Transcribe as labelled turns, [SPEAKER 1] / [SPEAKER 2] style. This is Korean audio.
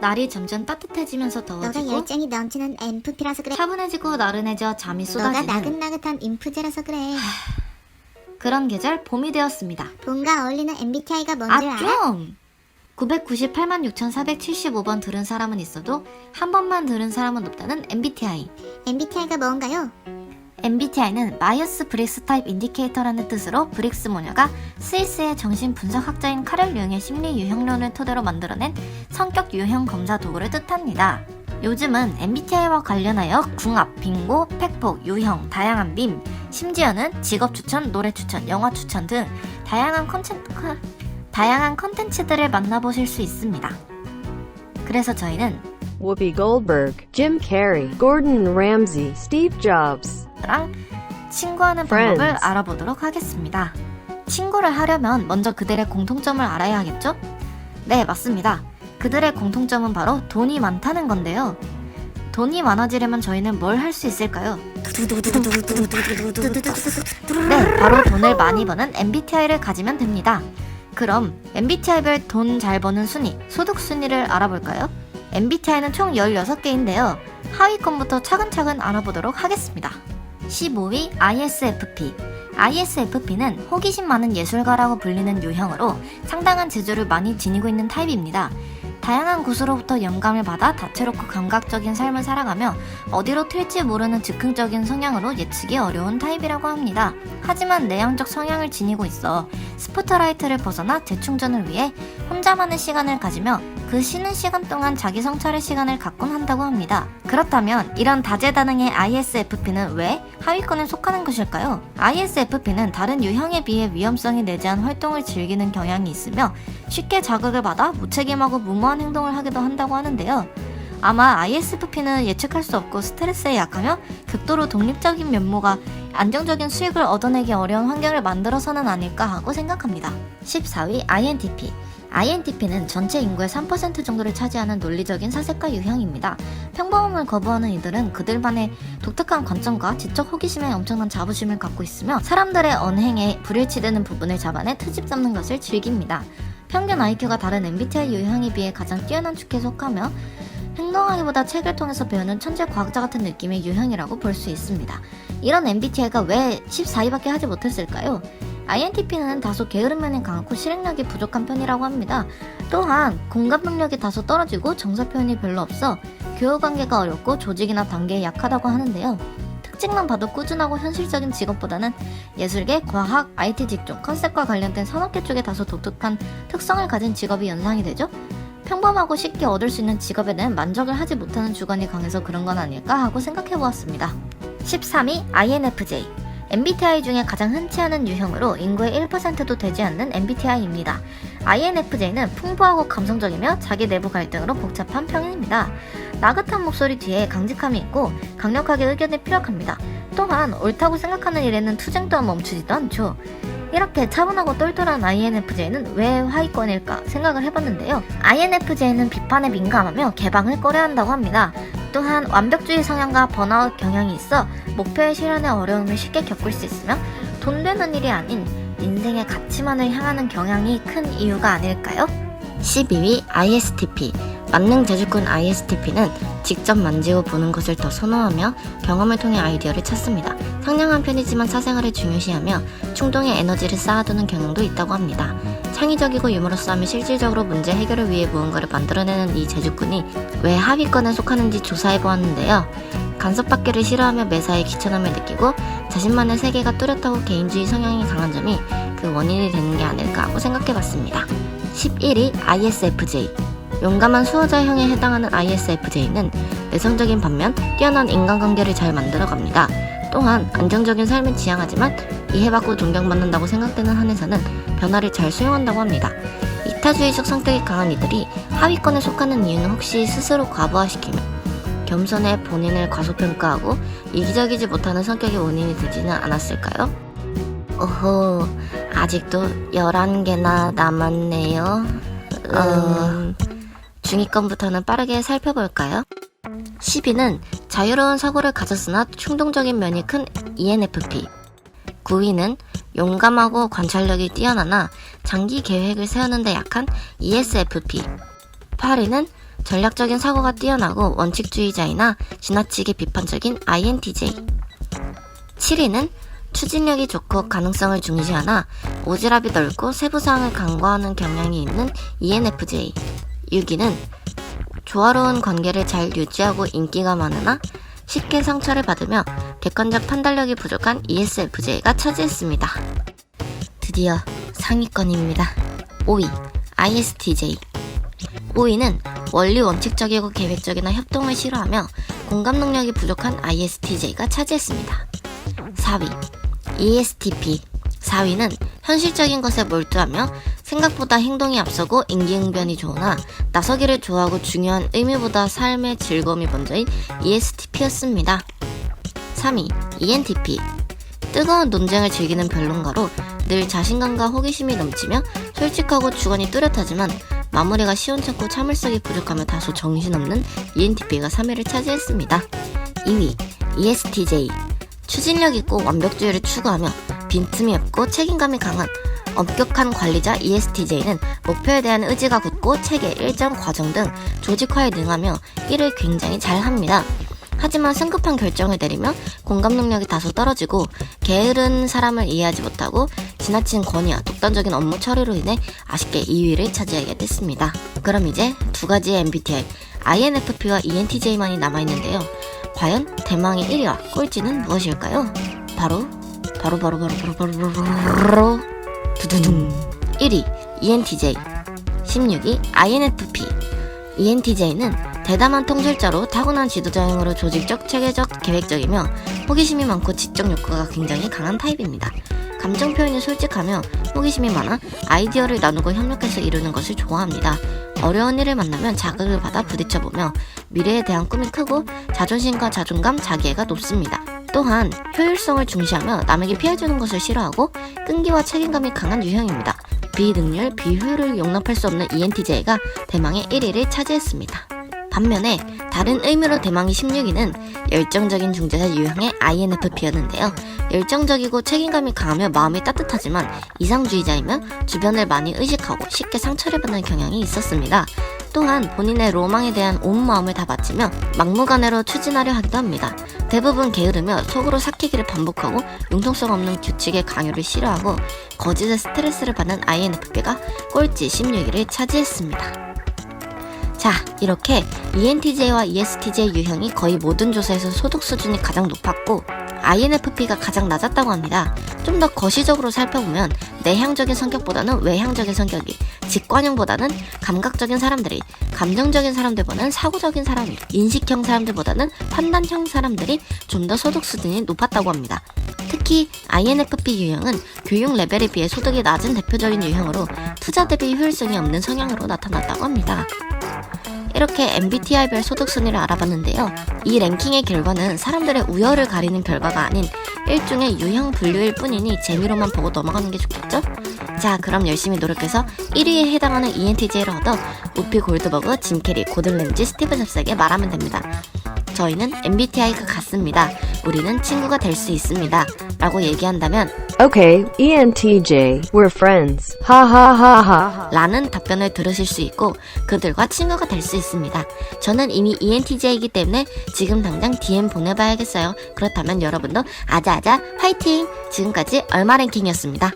[SPEAKER 1] 날이 점점 따뜻해지면서
[SPEAKER 2] 너가
[SPEAKER 1] 더워지고
[SPEAKER 2] 열정이 넘치는 MFP라서 그래.
[SPEAKER 1] 차분해지고 나른해져 잠이
[SPEAKER 2] 너가
[SPEAKER 1] 쏟아지는
[SPEAKER 2] 나긋나긋한 인프제라서 그래.
[SPEAKER 1] 그런 계절 봄이 되었습니다.
[SPEAKER 2] 봄과 어울리는 MBTI가 뭔지 알아?
[SPEAKER 1] 좀! 998만 6,475번 들은 사람은 있어도 한 번만 들은 사람은 없다는 MBTI.
[SPEAKER 2] MBTI가 뭔가요?
[SPEAKER 1] MBTI는 마이어스 브릭스 타입 인디케이터라는 뜻으로 브릭스 모녀가 스위스의 정신 분석학자인 카렐 융의 심리 유형론을 토대로 만들어낸 성격 유형 검사 도구를 뜻합니다. 요즘은 MBTI와 관련하여 궁합, 빙고, 팩폭, 유형, 다양한 밈, 심지어는 직업 추천, 노래 추천, 영화 추천 등 다양한 컨텐츠들을 만나보실 수 있습니다. 그래서 저희는
[SPEAKER 3] Whoopi Goldberg, Jim Carrey, Gordon Ramsay, Steve Jobs
[SPEAKER 1] 랑 친구하는
[SPEAKER 3] Friends.
[SPEAKER 1] 방법을 알아보도록 하겠습니다. 친구를 하려면 먼저 그들의 공통점을 알아야 하겠죠? 네, 맞습니다. 그들의 공통점은 바로 돈이 많다는 건데요. 돈이 많아지려면 저희는 뭘 할 수 있을까요? 네, 바로 돈을 많이 버는 MBTI를 가지면 됩니다. 그럼 MBTI별 돈 잘 버는 순위, 소득 순위를 알아볼까요? MBTI는 총 16개인데요. 하위권부터 차근차근 알아보도록 하겠습니다. 15위 ISFP. ISFP는 호기심 많은 예술가라고 불리는 유형으로 상당한 재주를 많이 지니고 있는 타입입니다. 다양한 곳으로부터 영감을 받아 다채롭고 감각적인 삶을 살아가며 어디로 튈지 모르는 즉흥적인 성향으로 예측이 어려운 타입이라고 합니다. 하지만 내향적 성향을 지니고 있어 스포트라이트를 벗어나 재충전을 위해 혼자만의 시간을 가지며 그 쉬는 시간 동안 자기 성찰의 시간을 갖곤 한다고 합니다. 그렇다면 이런 다재다능의 ISFP는 왜 하위권에 속하는 것일까요? ISFP는 다른 유형에 비해 위험성이 내재한 활동을 즐기는 경향이 있으며 쉽게 자극을 받아 무책임하고 무모한 행동을 하기도 한다고 하는데요. 아마 ISFP는 예측할 수 없고 스트레스에 약하며 극도로 독립적인 면모가 안정적인 수익을 얻어내기 어려운 환경을 만들어서는 아닐까 하고 생각합니다. 14위 INTP. INTP는 전체 인구의 3% 정도를 차지하는 논리적인 사색가 유형입니다. 평범함을 거부하는 이들은 그들만의 독특한 관점과 지적 호기심에 엄청난 자부심을 갖고 있으며 사람들의 언행에 불일치되는 부분을 잡아내 트집 잡는 것을 즐깁니다. 평균 IQ가 다른 MBTI 유형에 비해 가장 뛰어난 축에 속하며 행동하기보다 책을 통해서 배우는 천재 과학자 같은 느낌의 유형이라고 볼 수 있습니다. 이런 MBTI가 왜 14위밖에 하지 못했을까요? INTP는 다소 게으른 면이 강하고 실행력이 부족한 편이라고 합니다. 또한 공감 능력이 다소 떨어지고 정서 표현이 별로 없어 교우 관계가 어렵고 조직이나 단계에 약하다고 하는데요. 특징만 봐도 꾸준하고 현실적인 직업보다는 예술계, 과학, IT 직종, 컨셉과 관련된 산업계 쪽에 다소 독특한 특성을 가진 직업이 연상이 되죠? 평범하고 쉽게 얻을 수 있는 직업에 대한 만족을 하지 못하는 주관이 강해서 그런 건 아닐까 하고 생각해보았습니다. 13위 INFJ. MBTI 중에 가장 흔치 않은 유형으로 인구의 1%도 되지 않는 MBTI입니다. INFJ는 풍부하고 감성적이며 자기 내부 갈등으로 복잡한 편입니다. 나긋한 목소리 뒤에 강직함이 있고 강력하게 의견을 피력합니다. 또한 옳다고 생각하는 일에는 투쟁 또한 멈추지도 않죠. 이렇게 차분하고 똘똘한 INFJ는 왜 하위권일까 생각을 해봤는데요. INFJ는 비판에 민감하며 개방을 꺼려한다고 합니다. 또한 완벽주의 성향과 번아웃 경향이 있어 목표의 실현에 어려움을 쉽게 겪을 수 있으며 돈 되는 일이 아닌 인생의 가치만을 향하는 경향이 큰 이유가 아닐까요? 12위 ISTP. 만능 재주꾼 ISTP는 직접 만지고 보는 것을 더 선호하며 경험을 통해 아이디어를 찾습니다. 상냥한 편이지만 사생활을 중요시하며 충동의 에너지를 쌓아두는 경향도 있다고 합니다. 창의적이고 유머러스하며 실질적으로 문제 해결을 위해 무언가를 만들어내는 이 재주꾼이 왜 하위권에 속하는지 조사해보았는데요. 간섭받기를 싫어하며 매사에 귀찮음을 느끼고 자신만의 세계가 뚜렷하고 개인주의 성향이 강한 점이 그 원인이 되는 게 아닐까 하고 생각해봤습니다. 11위 ISFJ. 용감한 수호자형에 해당하는 ISFJ는 내성적인 반면 뛰어난 인간관계를 잘 만들어갑니다. 또한 안정적인 삶을 지향하지만 이해받고 존경받는다고 생각되는 한에서는 변화를 잘 수용한다고 합니다. 이타주의적 성격이 강한 이들이 하위권에 속하는 이유는 혹시 스스로 과부하시키며 겸손해 본인을 과소평가하고 이기적이지 못하는 성격의 원인이 되지는 않았을까요? 오호, 아직도 11개나 남았네요. 중위권부터는 빠르게 살펴볼까요? 10위는 자유로운 사고를 가졌으나 충동적인 면이 큰 ENFP. 9위는 용감하고 관찰력이 뛰어나나 장기 계획을 세우는 데 약한 ESFP. 8위는 전략적인 사고가 뛰어나고 원칙주의자이나 지나치게 비판적인 INTJ. 7위는 추진력이 좋고 가능성을 중시하나 오지랖이 넓고 세부사항을 간과하는 경향이 있는 ENFJ. 6위는 조화로운 관계를 잘 유지하고 인기가 많으나 쉽게 상처를 받으며 객관적 판단력이 부족한 ESFJ가 차지했습니다. 드디어 상위권입니다. 5위 ISTJ. 5위는 원리 원칙적이고 계획적이나 협동을 싫어하며 공감 능력이 부족한 ISTJ가 차지했습니다. 4위 ESTP. 4위는 현실적인 것에 몰두하며 생각보다 행동이 앞서고 임기응변이 좋으나 나서기를 좋아하고 중요한 의미보다 삶의 즐거움이 먼저인 ESTP였습니다. 3위 ENTP. 뜨거운 논쟁을 즐기는 변론가로 늘 자신감과 호기심이 넘치며 솔직하고 주관이 뚜렷하지만 마무리가 시원찮고 참을성이 부족하며 다소 정신없는 ENTP가 3위를 차지했습니다. 2위 ESTJ. 추진력 있고 완벽주의를 추구하며 빈틈이 없고 책임감이 강한 엄격한 관리자 ESTJ는 목표에 대한 의지가 굳고 체계, 일정, 과정 등 조직화에 능하며 일을 굉장히 잘합니다. 하지만 성급한 결정을 내리며 공감 능력이 다소 떨어지고 게으른 사람을 이해하지 못하고 지나친 권위와 독단적인 업무 처리로 인해 아쉽게 2위를 차지하게 됐습니다. 그럼 이제 두 가지의 MBTI, INFP와 ENTJ만이 남아있는데요. 과연 대망의 1위와 꼴찌는 무엇일까요? 바로 두두둥. 1위 ENTJ, 16위 INFP. ENTJ는 대담한 통솔자로 타고난 지도자형으로 조직적, 체계적, 계획적이며 호기심이 많고 지적 욕구가 굉장히 강한 타입입니다. 감정 표현이 솔직하며 호기심이 많아 아이디어를 나누고 협력해서 이루는 것을 좋아합니다. 어려운 일을 만나면 자극을 받아 부딪혀보며 미래에 대한 꿈이 크고 자존심과 자존감, 자기애가 높습니다. 또한 효율성을 중시하며 남에게 피해주는 것을 싫어하고 끈기와 책임감이 강한 유형입니다. 비능률, 비효율을 용납할 수 없는 ENTJ가 대망의 1위를 차지했습니다. 반면에 다른 의미로 대망의 16위는 열정적인 중재자 유형의 INFP였는데요. 열정적이고 책임감이 강하며 마음이 따뜻하지만 이상주의자이며 주변을 많이 의식하고 쉽게 상처를 받는 경향이 있었습니다. 또한 본인의 로망에 대한 온 마음을 다 바치며 막무가내로 추진하려 하기도 합니다. 대부분 게으르며 속으로 삭히기를 반복하고 융통성 없는 규칙의 강요를 싫어하고 거짓의 스트레스를 받는 INFP가 꼴찌 16위를 차지했습니다. 자, 이렇게 ENTJ와 ESTJ 유형이 거의 모든 조사에서 소득 수준이 가장 높았고 INFP가 가장 낮았다고 합니다. 좀 더 거시적으로 살펴보면 내향적인 성격보다는 외향적인 성격이, 직관형보다는 감각적인 사람들이, 감정적인 사람들보다는 사고적인 사람이, 인식형 사람들보다는 판단형 사람들이 좀 더 소득 수준이 높았다고 합니다. 특히 INFP 유형은 교육 레벨에 비해 소득이 낮은 대표적인 유형으로 투자 대비 효율성이 없는 성향으로 나타났다고 합니다. 이렇게 MBTI별 소득 순위를 알아봤는데요. 이 랭킹의 결과는 사람들의 우열을 가리는 결과가 아닌 일종의 유형 분류일 뿐이니 재미로만 보고 넘어가는 게 좋겠죠? 자, 그럼 열심히 노력해서 1위에 해당하는 ENTJ를 얻어 우피 골드버그, 짐 캐리, 고든 램지, 스티브 잡스에게 말하면 됩니다. 저희는 MBTI가 같습니다. 우리는 친구가 될 수 있습니다. 라고 얘기한다면
[SPEAKER 3] Okay, ENTJ, we're friends. Ha ha ha ha.
[SPEAKER 1] 라는 답변을 들으실 수 있고 그들과 친구가 될 수 있습니다. 저는 이미 ENTJ이기 때문에 지금 당장 DM 보내봐야겠어요. 그렇다면 여러분도 아자아자 화이팅! 지금까지 얼마 랭킹이었습니다.